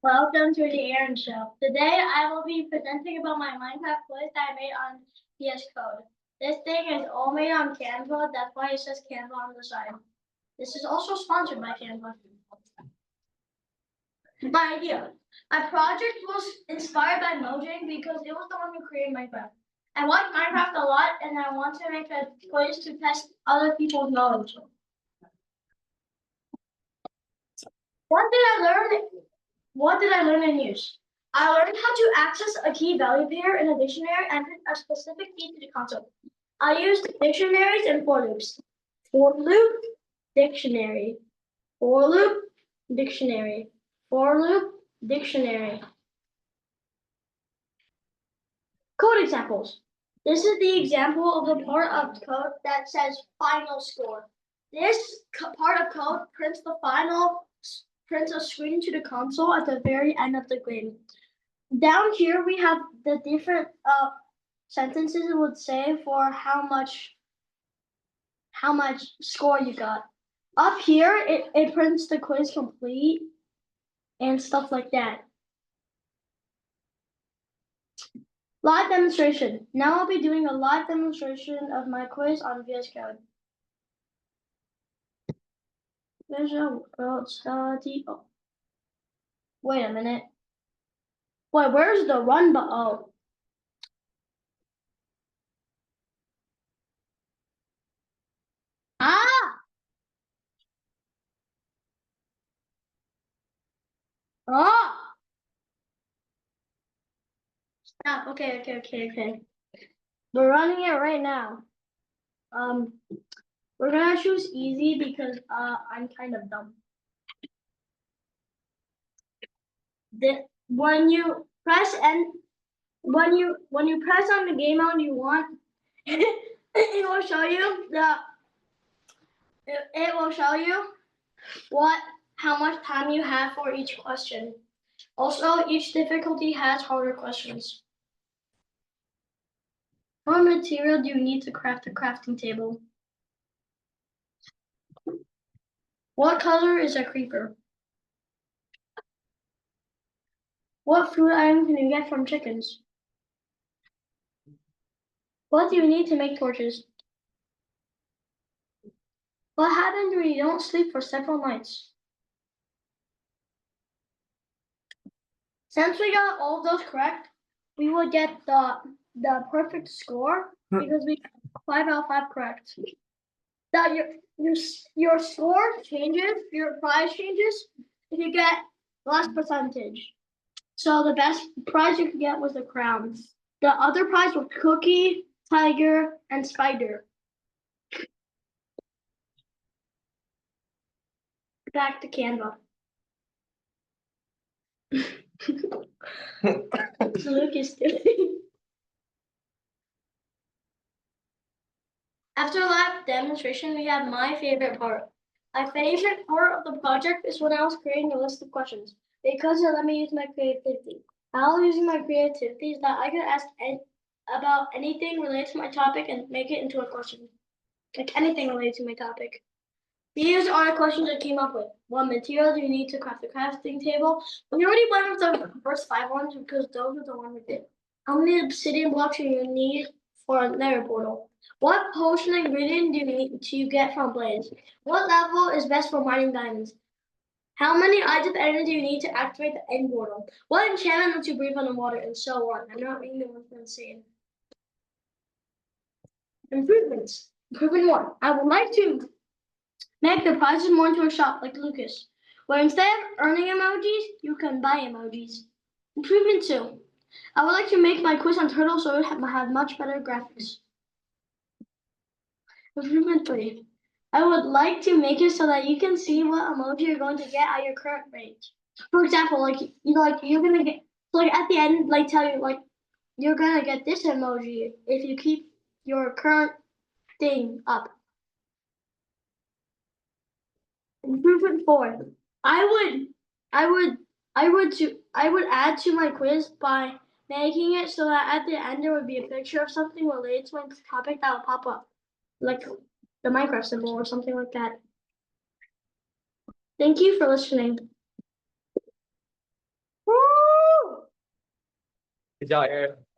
Welcome to the Aaron Show. Today I will be presenting about my Minecraft quiz that I made on VS Code. This thing is all made on Canva, that's why it says Canva on the side. This is also sponsored by Canva. My idea. My project was inspired by Mojang because it was the one who created Minecraft. I like Minecraft a lot and I want to make a quiz to test other people's knowledge. What did I learn and use? I learned how to access a key value pair in a dictionary and put a specific key to the console. I used dictionaries and for loops. For loop, dictionary. For loop, dictionary. For loop, dictionary. Code examples. This is the example of the part of code that says final score. This part of code prints a screen to the console at the very end of the game. Down here we have the different sentences it would say for how much score you got. Up here it prints the quiz complete and stuff like that. Live demonstration. Now I'll be doing a live demonstration of my quiz on VS Code. Visual World Study. Oh. Wait a minute. Wait, where's the run button? Oh. Ah! Oh! Stop. Okay. We're running it right now. We're gonna choose easy because I'm kind of dumb. When you press when you press on the game mode you want, it will show you how much time you have for each question. Also, each difficulty has harder questions. What material do you need to craft a crafting table? What color is a creeper? What food item can you get from chickens? What do you need to make torches? What happens when you don't sleep for several nights? Since we got all of those correct, we will get the perfect score because we got 5 out of 5 correct. That your score changes, your prize changes if you get less percentage. So the best prize you could get was the crown. The other prize was cookie, tiger, and spider. Back to Canva. Lucas doing. After live demonstration, we have my favorite part. My favorite part of the project is when I was creating a list of questions because it let me use my creativity. While using my creativity is that I could ask about anything related to my topic and make it into a question. Like anything related to my topic. These are the questions I came up with. What material do you need to craft the crafting table? We already went with the first 5 ones because those are the ones we did. How many obsidian blocks do you need for a nether portal? What potion ingredient do you need to get from Blaze? What level is best for mining diamonds? How many items of energy do you need to activate the end portal? What enchantment lets you breathe underwater? And so on. I'm not reading the ones I'm saying. Improvements. Improvement 1. I would like to make the prizes more into a shop like Lucas, where instead of earning emojis, you can buy emojis. Improvement 2. I would like to make my quiz on turtles so it would have much better graphics. Improvement 3. I would like to make it so that you can see what emoji you're going to get at your current rate. For example, you're gonna get at the end, tell you you're gonna get this emoji if you keep your current thing up. Improvement 4. I would add to my quiz by making it so that at the end there would be a picture of something related to my topic that would pop up, like the Minecraft symbol or something like that. Thank you for listening. Good job, Aaron.